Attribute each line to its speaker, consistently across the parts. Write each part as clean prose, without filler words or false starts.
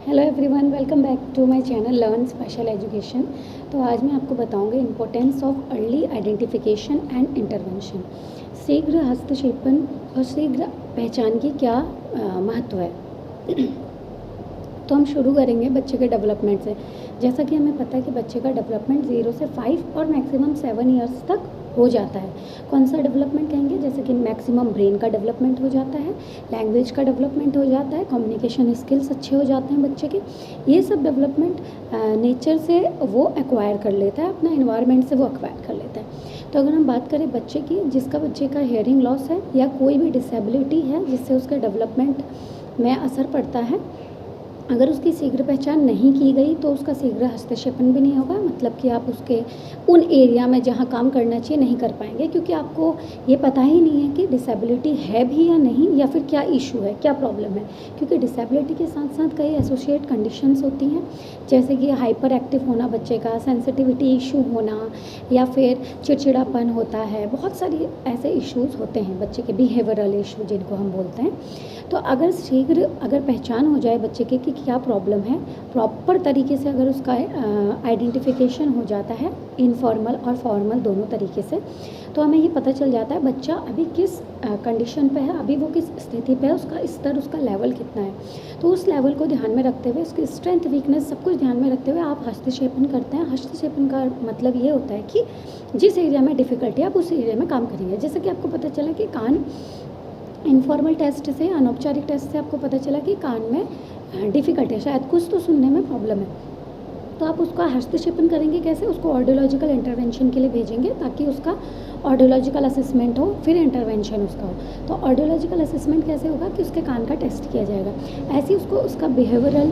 Speaker 1: Hello everyone, welcome back to my channel learn special education. तो आज मैं आपको बताऊंगी importance of early identification and intervention. शीघ्र हस्तक्षेपण और शीघ्र पहचान की क्या महत्व है। तो हम शुरू करेंगे बच्चे के डेवलपमेंट से। जैसा कि हमें पता है कि बच्चे का डेवलपमेंट 0 से 5 और मैक्सिमम 7 ईयर्स तक हो जाता है। कौन सा डेवलपमेंट कहेंगे? जैसे कि मैक्सिमम ब्रेन का डेवलपमेंट हो जाता है, लैंग्वेज का डेवलपमेंट हो जाता है, कम्युनिकेशन स्किल्स अच्छे हो जाते हैं बच्चे के। ये सब डेवलपमेंट नेचर से वो एक्वायर कर लेता है, अपना इन्वायरमेंट से वो एक्वायर कर लेता है। तो अगर हम बात करें बच्चे की जिसका बच्चे का हियरिंग लॉस है या कोई भी डिसेबिलिटी है जिससे उसके डेवलपमेंट में असर पड़ता है, अगर उसकी शीघ्र पहचान नहीं की गई तो उसका शीघ्र हस्तक्षेपण भी नहीं होगा। मतलब कि आप उसके उन एरिया में जहाँ काम करना चाहिए नहीं कर पाएंगे, क्योंकि आपको ये पता ही नहीं है कि डिसेबिलिटी है भी या नहीं, या फिर क्या इशू है, क्या प्रॉब्लम है। क्योंकि डिसेबिलिटी के साथ साथ कई एसोसिएट कंडीशंस होती हैं, जैसे कि हाइपर एक्टिव होना बच्चे का, सेंसिटिविटी इशू होना, या फिर चिड़चिड़ापन होता है। बहुत सारी ऐसे इश्यूज़ होते हैं बच्चे के, बिहेवियरल इशू जिनको हम बोलते हैं। तो अगर शीघ्र पहचान हो जाए बच्चे के कि क्या प्रॉब्लम है, प्रॉपर तरीके से अगर उसका आइडेंटिफिकेशन हो जाता है, इनफॉर्मल और फॉर्मल दोनों तरीके से, तो हमें ये पता चल जाता है बच्चा अभी किस कंडीशन पे है, अभी वो किस स्थिति पे है, उसका स्तर, उसका लेवल कितना है। तो उस लेवल को ध्यान में रखते हुए, उसकी स्ट्रेंथ वीकनेस सब कुछ ध्यान में रखते हुए आप हस्तक्षेपण करते हैं। हस्तक्षेपण का मतलब ये होता है कि जिस एरिया में डिफ़िकल्टी है आप उस एरिया में काम करेंगे। जैसे कि आपको पता चला कि कान, इनफॉर्मल टेस्ट से, अनौपचारिक टेस्ट से आपको पता चला कि कान में डिफ़िकल्ट है, शायद कुछ तो सुनने में प्रॉब्लम है, तो आप उसका हस्तक्षेपण करेंगे कैसे? उसको ऑडियोलॉजिकल इंटरवेंशन के लिए भेजेंगे ताकि उसका ऑडियोलॉजिकल असेसमेंट हो, फिर इंटरवेंशन उसका हो। तो ऑडियोलॉजिकल असेसमेंट कैसे होगा कि उसके कान का टेस्ट किया जाएगा। ऐसे ही उसको उसका बिहेवियरल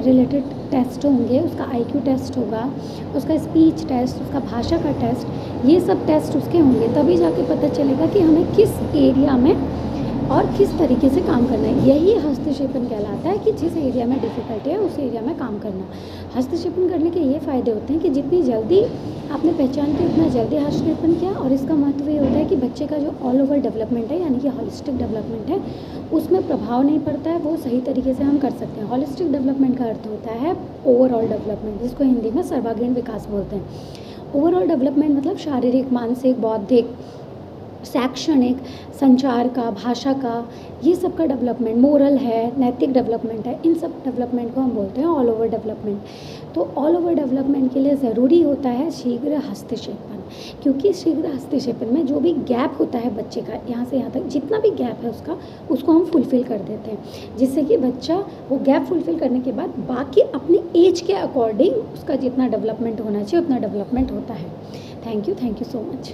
Speaker 1: रिलेटेड टेस्ट होंगे, उसका IQ टेस्ट होगा, उसका स्पीच टेस्ट, उसका भाषा का टेस्ट, ये सब टेस्ट उसके होंगे। तभी जाके पता चलेगा कि हमें किस एरिया में और किस तरीके से काम करना है। यही हस्तक्षेपण कहलाता है कि जिस एरिया में डिफ़िकल्टी है उस एरिया में काम करना। हस्तक्षेपण करने के ये फ़ायदे होते हैं कि जितनी जल्दी आपने पहचान की उतना जल्दी हस्तक्षेपण किया। और इसका महत्व ये होता है कि बच्चे का जो ऑल ओवर डेवलपमेंट है, यानी कि हॉलिस्टिक डेवलपमेंट है, उसमें प्रभाव नहीं पड़ता है, वो सही तरीके से हम कर सकते हैं। हॉलिस्टिक डेवलपमेंट का अर्थ होता है ओवरऑल डेवलपमेंट, जिसको हिंदी में सर्वांगीण विकास बोलते हैं। ओवरऑल डेवलपमेंट मतलब शारीरिक, मानसिक, बौद्धिक, शैक्षणिक, संचार का, भाषा का, ये सब का डेवलपमेंट, मोरल है, नैतिक डेवलपमेंट है, इन सब डेवलपमेंट को हम बोलते हैं ऑल ओवर डेवलपमेंट। तो ऑल ओवर डेवलपमेंट के लिए ज़रूरी होता है शीघ्र हस्तक्षेपण, क्योंकि शीघ्र हस्तक्षेपण में जो भी गैप होता है बच्चे का, यहाँ से यहाँ तक जितना भी गैप है उसको हम फुलफ़िल कर देते हैं, जिससे कि बच्चा वो गैप फुलफ़िल करने के बाद बाकी अपनी एज के अकॉर्डिंग उसका जितना डेवलपमेंट होना चाहिए उतना डेवलपमेंट होता है। Thank you so much.